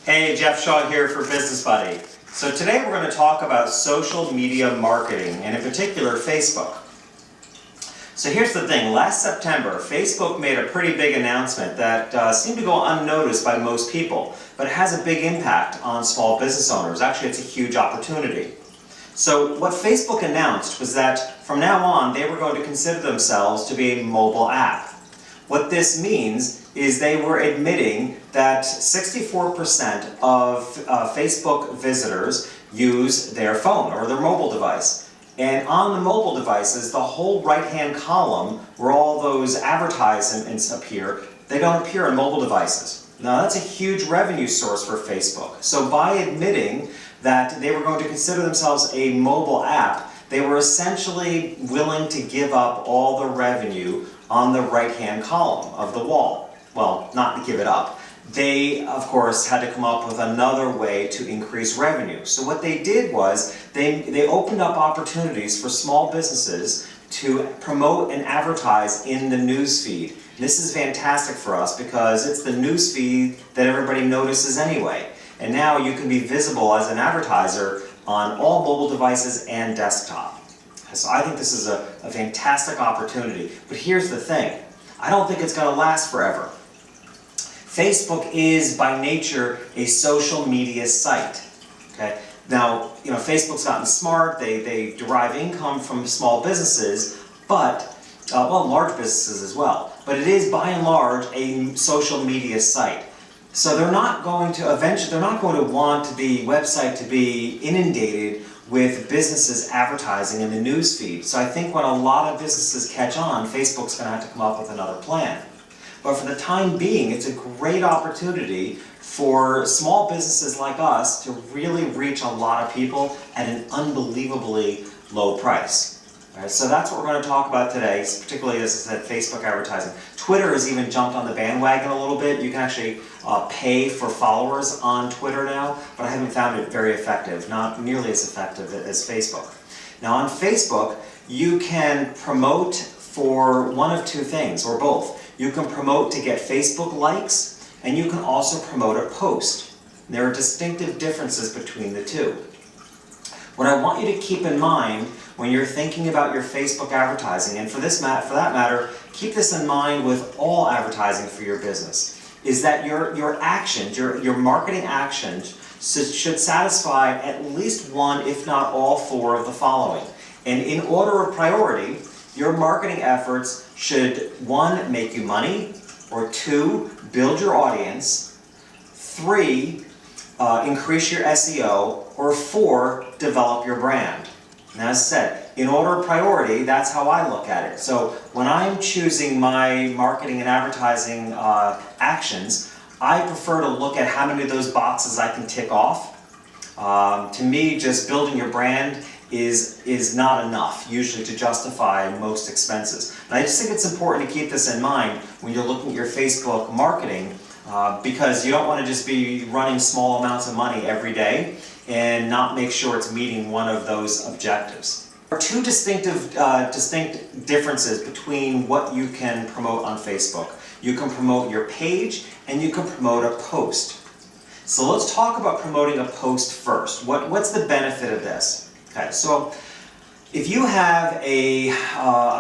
Hey, Jeff Shaw here for Business Buddy. So today we're going to talk about social media marketing, and in particular Facebook. So here's the thing, last September Facebook made a pretty big announcement that seemed to go unnoticed by most people, but it has a big impact on small business owners. Actually, it's a huge opportunity. So what Facebook announced was that from now on they were going to consider themselves to be a mobile app. What this means is they were admitting that 64% of Facebook visitors use their phone or their mobile device. And on the mobile devices, the whole right-hand column where all those advertisements appear, they don't appear on mobile devices. Now that's a huge revenue source for Facebook. So by admitting that they were going to consider themselves a mobile app, they were essentially willing to give up all the revenue on the right-hand column of the wall. Well, not to give it up. They, of course, had to come up with another way to increase revenue. So what they did was they opened up opportunities for small businesses to promote and advertise in the news feed. This is fantastic for us because it's the news feed that everybody notices anyway. And now you can be visible as an advertiser on all mobile devices and desktop. So I think this is a fantastic opportunity. But here's the thing, I don't think it's going to last forever. Facebook is by nature a social media site. Okay? Now, Facebook's gotten smart, they derive income from small businesses, but, large businesses as well. But it is by and large a social media site. So they're not going to want the website to be inundated with businesses advertising in the news feed. So I think when a lot of businesses catch on, Facebook's going to have to come up with another plan. But for the time being, it's a great opportunity for small businesses like us to really reach a lot of people at an unbelievably low price. All right, so that's what we're going to talk about today, particularly as I said, Facebook advertising. Twitter has even jumped on the bandwagon a little bit. You can actually pay for followers on Twitter now, but I haven't found it very effective, not nearly as effective as Facebook. Now on Facebook, you can promote for one of two things, or both. You can promote to get Facebook likes, and you can also promote a post. There are distinctive differences between the two. What I want you to keep in mind when you're thinking about your Facebook advertising, and for that matter, keep this in mind with all advertising for your business, is that your actions, your marketing actions should satisfy at least one, if not all four of the following. And in order of priority, your marketing efforts should, 1, make you money, or 2, build your audience, 3, increase your SEO, or 4, develop your brand. And as I said, in order of priority, that's how I look at it. So when I'm choosing my marketing and advertising actions, I prefer to look at how many of those boxes I can tick off. To me, just building your brand is not enough, usually, to justify most expenses. And I just think it's important to keep this in mind when you're looking at your Facebook marketing, because you don't want to just be running small amounts of money every day and not make sure it's meeting one of those objectives. There are two distinct differences between what you can promote on Facebook. You can promote your page and you can promote a post. So let's talk about promoting a post first. What's the benefit of this? Okay, so if you have a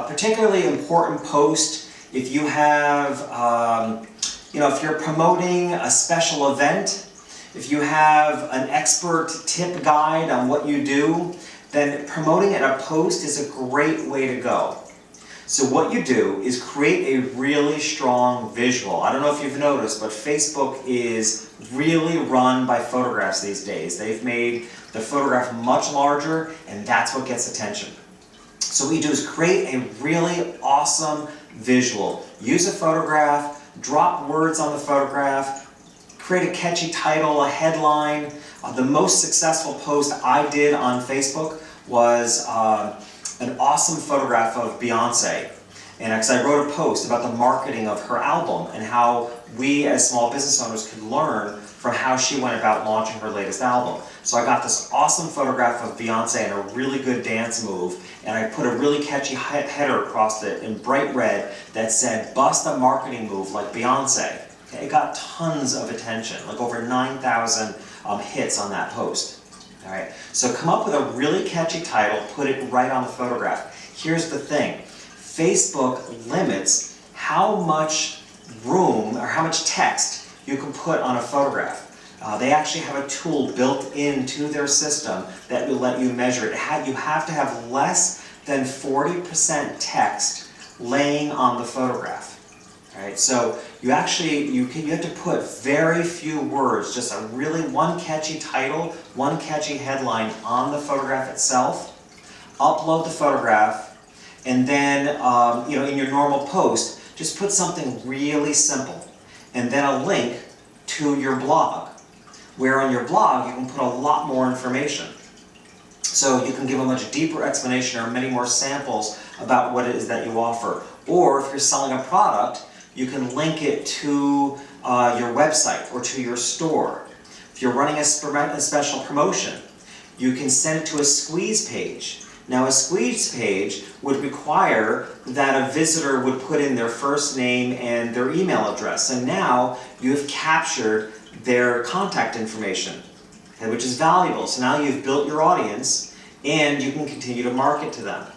particularly important post, if you have, if you're promoting a special event, if you have an expert tip guide on what you do, then promoting in a post is a great way to go. So what you do is create a really strong visual. I don't know if you've noticed, but Facebook is really run by photographs these days. They've made the photograph much larger, and that's what gets attention. So what you do is create a really awesome visual. Use a photograph, drop words on the photograph, create a catchy title, a headline. The most successful post I did on Facebook was an awesome photograph of Beyonce. And because I wrote a post about the marketing of her album and how we as small business owners could learn from how she went about launching her latest album. So I got this awesome photograph of Beyonce and a really good dance move, and I put a really catchy header across it in bright red that said, "Bust a marketing move like Beyonce." Okay, it got tons of attention, like over 9,000 hits on that post. All right, so come up with a really catchy title, put it right on the photograph. Here's the thing, Facebook limits how much room or how much text you can put on a photograph. They actually have a tool built into their system that will let you measure it. You have to have less than 40% text laying on the photograph. All right, so you have to put very few words, just one catchy title, one catchy headline on the photograph itself. Upload the photograph, and then in your normal post, just put something really simple, and then a link to your blog, where on your blog you can put a lot more information. So you can give a much deeper explanation or many more samples about what it is that you offer. Or if you're selling a product, you can link it to your website or to your store. If you're running a special promotion, you can send it to a squeeze page. Now a squeeze page would require that a visitor would put in their first name and their email address. And now you've captured their contact information, okay, which is valuable. So now you've built your audience and you can continue to market to them.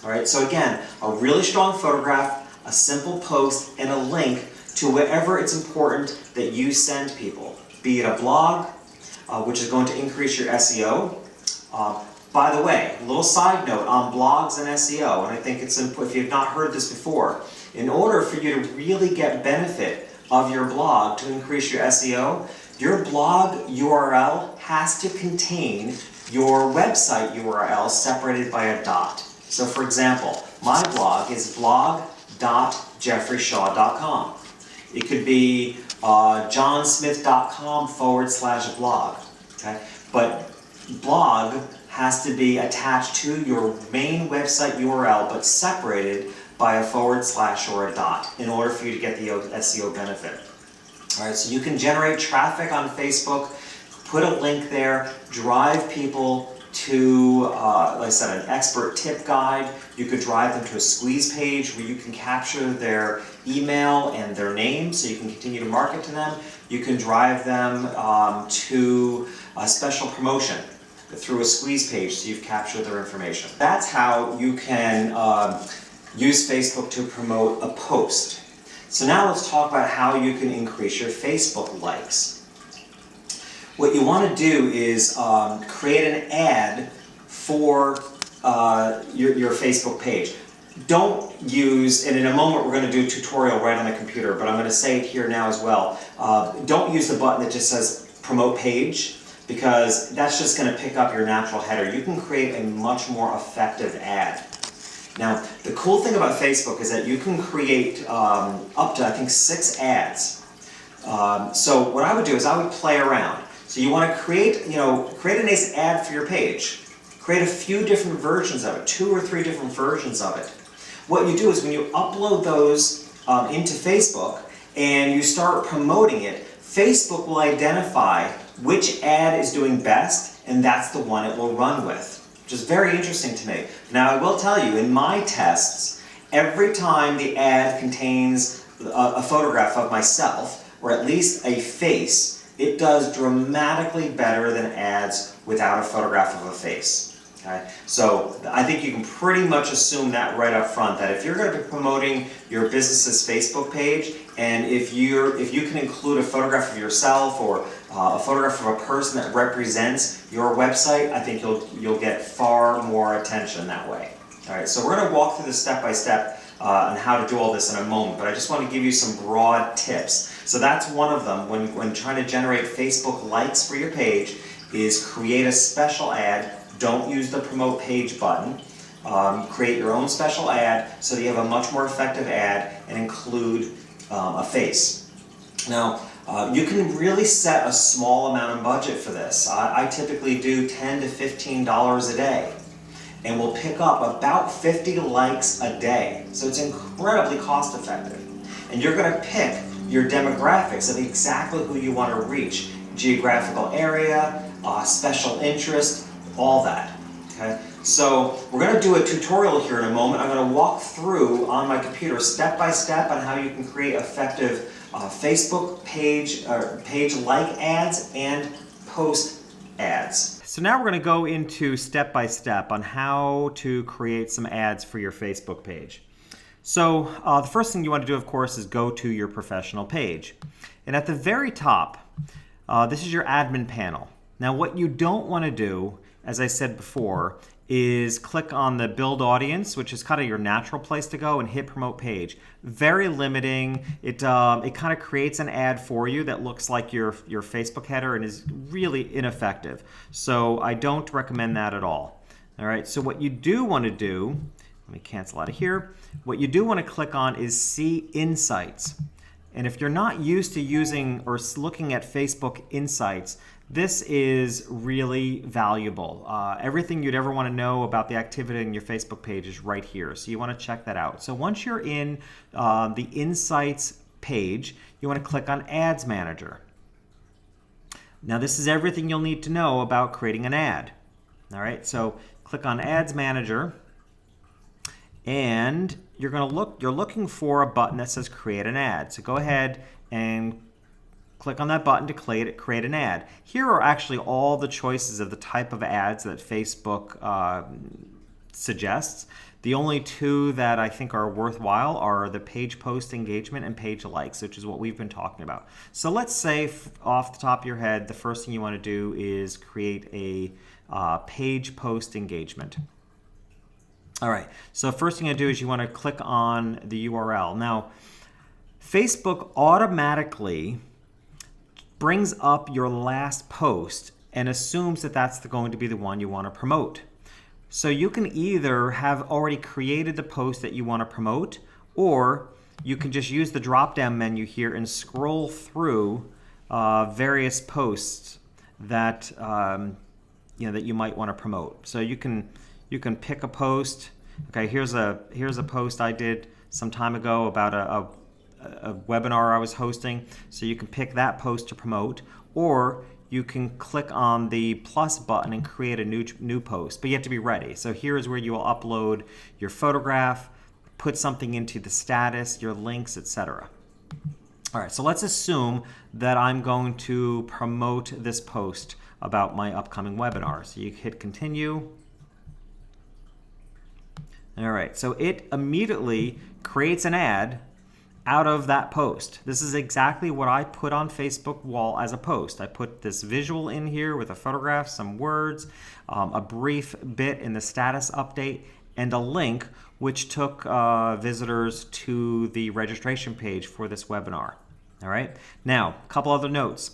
All right, so again, a really strong photograph, a simple post, and a link to wherever it's important that you send people, be it a blog, which is going to increase your SEO. By the way, a little side note on blogs and SEO, and I think it's important, if you've not heard this before, in order for you to really get benefit of your blog to increase your SEO, your blog URL has to contain your website URL separated by a dot. So for example, my blog is blog.jeffreyshaw.com. It could be johnsmith.com/blog. Okay? But blog has to be attached to your main website URL, but separated by a / or a dot in order for you to get the SEO benefit. All right, so you can generate traffic on Facebook, put a link there, drive people to, like I said, an expert tip guide. You could drive them to a squeeze page where you can capture their email and their name so you can continue to market to them. You can drive them to a special promotion through a squeeze page so you've captured their information. That's how you can use Facebook to promote a post. So now let's talk about how you can increase your Facebook likes. What you want to do is create an ad for your Facebook page. Don't use, and in a moment we're going to do a tutorial right on the computer, but I'm going to say it here now as well. Don't use the button that just says promote page, because that's just going to pick up your natural header. You can create a much more effective ad. Now, the cool thing about Facebook is that you can create up to, I think, 6 ads. So what I would do is I would play around. So you want to create a nice ad for your page. Create a few different versions of it, 2 or 3 different versions of it. What you do is when you upload those into Facebook and you start promoting it, Facebook will identify which ad is doing best, and that's the one it will run with, which is very interesting to me. Now I will tell you, in my tests, every time the ad contains a photograph of myself, or at least a face, it does dramatically better than ads without a photograph of a face. Okay? So I think you can pretty much assume that right up front, that if you're going to be promoting your business's Facebook page, and if you can include a photograph of yourself or a photograph of a person that represents your website, I think you'll get far more attention that way. All right, so we're going to walk through this step by step on how to do all this in a moment, but I just want to give you some broad tips. So that's one of them when trying to generate Facebook likes for your page, is create a special ad. Don't use the promote page button. Create your own special ad so that you have a much more effective ad and include a face. Now, you can really set a small amount of budget for this. I typically do $10 to $15 a day, and will pick up about 50 likes a day. So it's incredibly cost effective. And you're going to pick your demographics of exactly who you want to reach. Geographical area, special interest, all that. Okay? So we're going to do a tutorial here in a moment. I'm going to walk through on my computer step by step on how you can create effective Facebook page like ads and post ads. So now we're going to go into step by step on how to create some ads for your Facebook page. So the first thing you want to do, of course, is go to your professional page. And at the very top, this is your admin panel. Now what you don't want to do, as I said before, is click on the build audience, which is kind of your natural place to go, and hit promote page. Very limiting. It kind of creates an ad for you that looks like your Facebook header and is really ineffective. So I don't recommend that at all. All right, so what you do want to do, let me cancel out of here. What you do want to click on is see insights. And if you're not used to using or looking at Facebook Insights, this is really valuable. Everything you'd ever want to know about the activity in your Facebook page is right here. So you want to check that out. So once you're in the Insights page, you want to click on Ads Manager. Now this is everything you'll need to know about creating an ad. All right, so click on Ads Manager, and you're looking for a button that says Create an Ad. So go ahead and click on that button to create an ad. Here are actually all the choices of the type of ads that Facebook suggests. The only two that I think are worthwhile are the page post engagement and page likes, which is what we've been talking about. So let's say off the top of your head, the first thing you want to do is create a page post engagement. All right, so first thing I do is you want to click on the URL. Now, Facebook automatically brings up your last post and assumes that that's going to be the one you want to promote. So you can either have already created the post that you want to promote, or you can just use the drop-down menu here and scroll through various posts that that you might want to promote. So you can pick a post. Okay, here's a post I did some time ago about a webinar I was hosting. So you can pick that post to promote, or you can click on the plus button and create a new post, but you have to be ready. So here is where you will upload your photograph, put something into the status, your links, etc. All right, so let's assume that I'm going to promote this post about my upcoming webinar. So you hit continue. All right, so it immediately creates an ad out of that post. This is exactly what I put on Facebook wall as a post. I put this visual in here with a photograph, some words, a brief bit in the status update, and a link which took visitors to the registration page for this webinar. All right, now a couple other notes.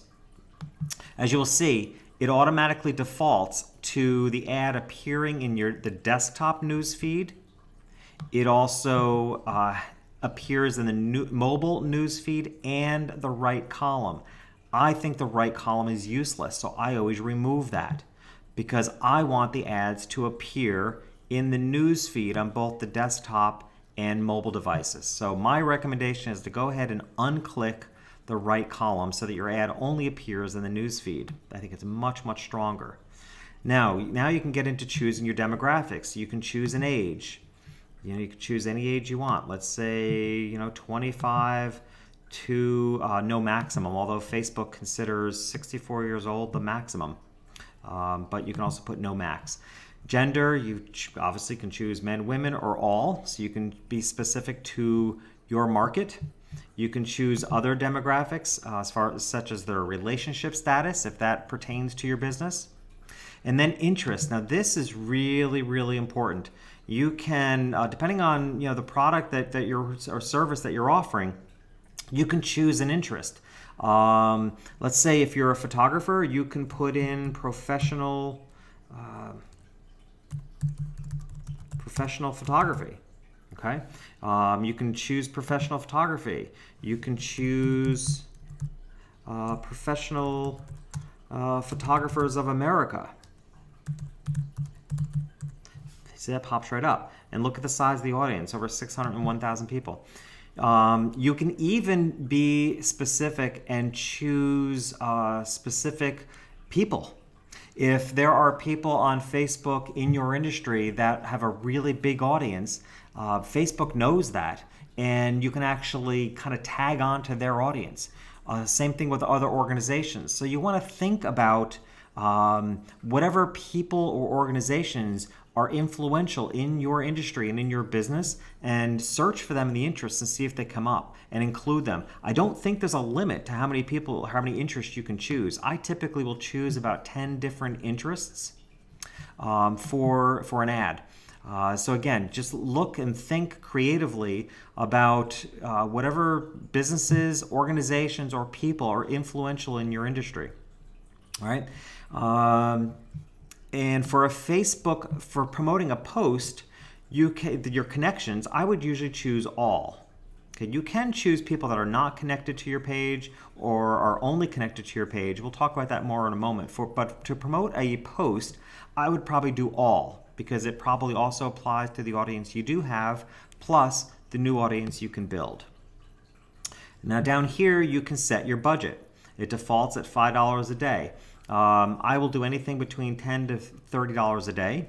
As you will see, it automatically defaults to the ad appearing in the desktop news feed. It also appears in the mobile news feed and the right column. I think the right column is useless, so I always remove that because I want the ads to appear in the news feed on both the desktop and mobile devices. So my recommendation is to go ahead and unclick the right column so that your ad only appears in the news feed. I think it's much, much stronger. Now you can get into choosing your demographics. You can choose an age. You can choose any age you want. Let's say 25 to no maximum, although Facebook considers 64 years old the maximum. But you can also put no max. Gender, you obviously can choose men, women, or all, so you can be specific to your market. You can choose other demographics such as their relationship status, if that pertains to your business. And then interest. Now this is really, really important. You can, depending on the product that you're or service that you're offering, you can choose an interest. Let's say if you're a photographer, you can put in professional photography. Okay, you can choose professional photography. You can choose Professional Photographers of America. See, that pops right up. And look at the size of the audience, over 601,000 people. You can even be specific and choose specific people. If there are people on Facebook in your industry that have a really big audience, Facebook knows that, and you can actually kind of tag on to their audience. Same thing with other organizations. So you want to think about whatever people or organizations are influential in your industry and in your business, and search for them in the interests and see if they come up and include them. I don't think there's a limit to how many people, how many interests you can choose. I typically will choose about 10 different interests for an ad. So again, just look and think creatively about whatever businesses, organizations, or people are influential in your industry. All right. And for a Facebook, for promoting a post, your connections, I would usually choose all. Okay, you can choose people that are not connected to your page or are only connected to your page. We'll talk about that more in a moment. But to promote a post, I would probably do all, because it probably also applies to the audience you do have, plus the new audience you can build. Now down here, you can set your budget. It defaults at $5 a day. I will do anything between $10 to $30 a day.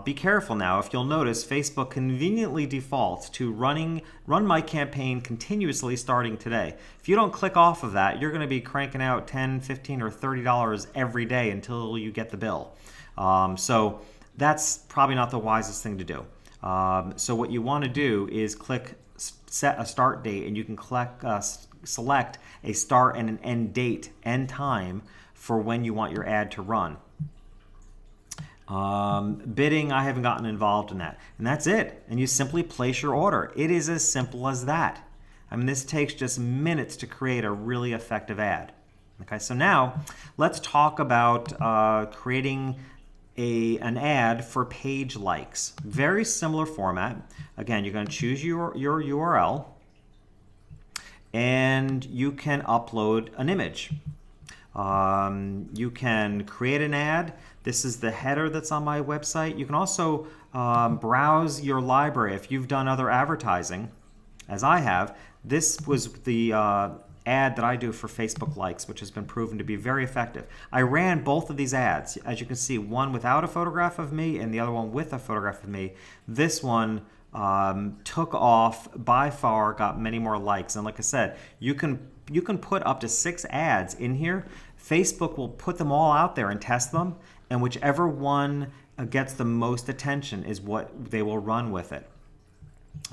Be careful now. If you'll notice, Facebook conveniently defaults to run my campaign continuously starting today. If you don't click off of that, you're going to be cranking out $10, $15, or $30 every day until you get the bill. So that's probably not the wisest thing to do. So what you want to do is click set a start date, and you can select a start and an end date, end time, for when you want your ad to run. Bidding, I haven't gotten involved in that. And that's it. And you simply place your order. It is as simple as that. I mean, this takes just minutes to create a really effective ad. Okay, so now let's talk about creating an ad for page likes. Very similar format. Again, you're going to choose your URL, and you can upload an image. You can create an ad. This is the header that's on my website. You can also browse your library if you've done other advertising, as I have. This was the ad that I do for Facebook likes, which has been proven to be very effective. I ran both of these ads. As you can see, one without a photograph of me and the other one with a photograph of me. This one took off by far, got many more likes. And like I said, you can put up to 6 ads in here. Facebook will put them all out there and test them, and whichever one gets the most attention is what they will run with it.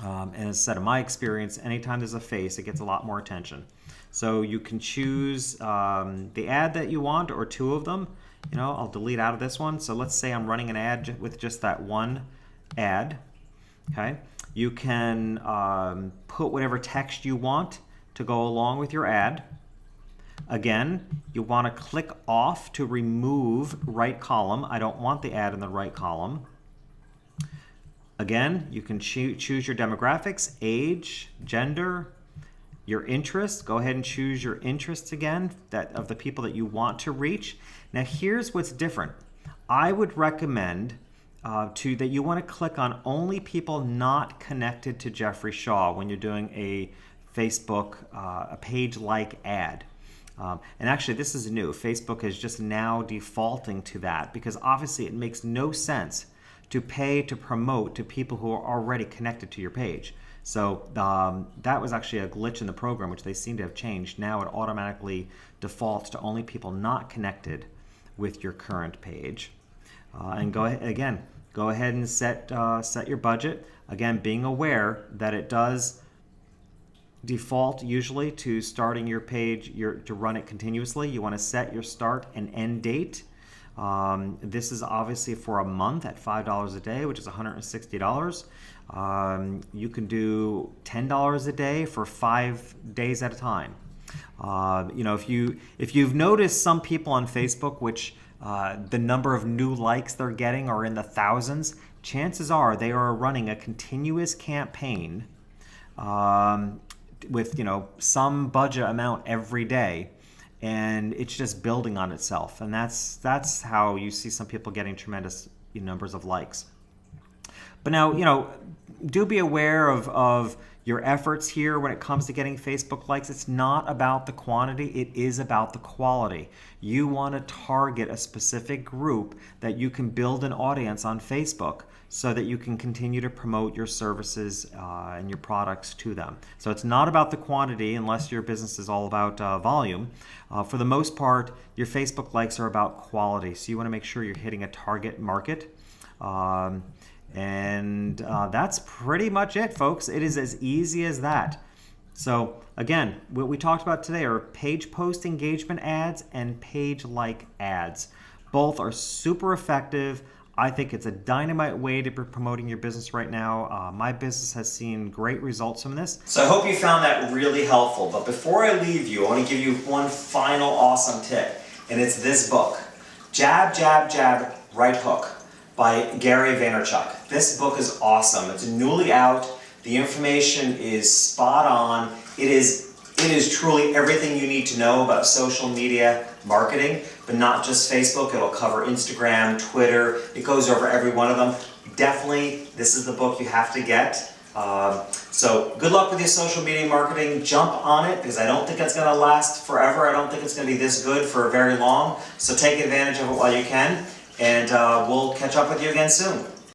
And as I said, in my experience, anytime there's a face, it gets a lot more attention. So you can choose the ad that you want, or 2 of them. You know, I'll delete out of this one. So let's say I'm running an ad with just that one ad. Okay, you can put whatever text you want to go along with your ad. Again, you want to click off to remove right column. I don't want the ad in the right column. Again, you can choose your demographics, age, gender, your interests. Go ahead and choose your interests again, that of the people that you want to reach. Now here's what's different. I would recommend that you want to click on only people not connected to Jeffrey Shaw when you're doing a Facebook a page like ad. And actually, this is new. Facebook is just now defaulting to that, because obviously it makes no sense to pay to promote to people who are already connected to your page. So that was actually a glitch in the program, which they seem to have changed. Now it automatically defaults to only people not connected with your current page. And go ahead and set your budget. Again, being aware that it does default usually to starting your page to run it continuously. You want to set your start and end date. This is obviously for a month at $5 a day, which is $160. You can do $10 a day for 5 days at a time. You know, if you've noticed some people on Facebook, which the number of new likes they're getting are in the thousands, chances are they are running a continuous campaign with some budget amount every day, and it's just building on itself. And that's how you see some people getting tremendous numbers of likes. But now, do be aware of your efforts here when it comes to getting Facebook likes. It's not about the quantity, it is about the quality. You want to target a specific group that you can build an audience on Facebook so that you can continue to promote your services and your products to them. So it's not about the quantity unless your business is all about volume. For the most part, your Facebook likes are about quality. So you want to make sure you're hitting a target market. That's pretty much it, folks. It is as easy as that. So again, what we talked about today are page post engagement ads and page like ads. Both are super effective. I think it's a dynamite way to be promoting your business right now. My business has seen great results from this. So I hope you found that really helpful. But before I leave you, I want to give you one final awesome tip. And it's this book, Jab, Jab, Jab, Right Hook by Gary Vaynerchuk. This book is awesome. It's newly out. The information is spot on. It is truly everything you need to know about social media marketing, but not just Facebook. It'll cover Instagram, Twitter. It goes over every one of them. Definitely, this is the book you have to get. So good luck with your social media marketing. Jump on it, because I don't think it's going to last forever. I don't think it's going to be this good for very long. So take advantage of it while you can, and we'll catch up with you again soon.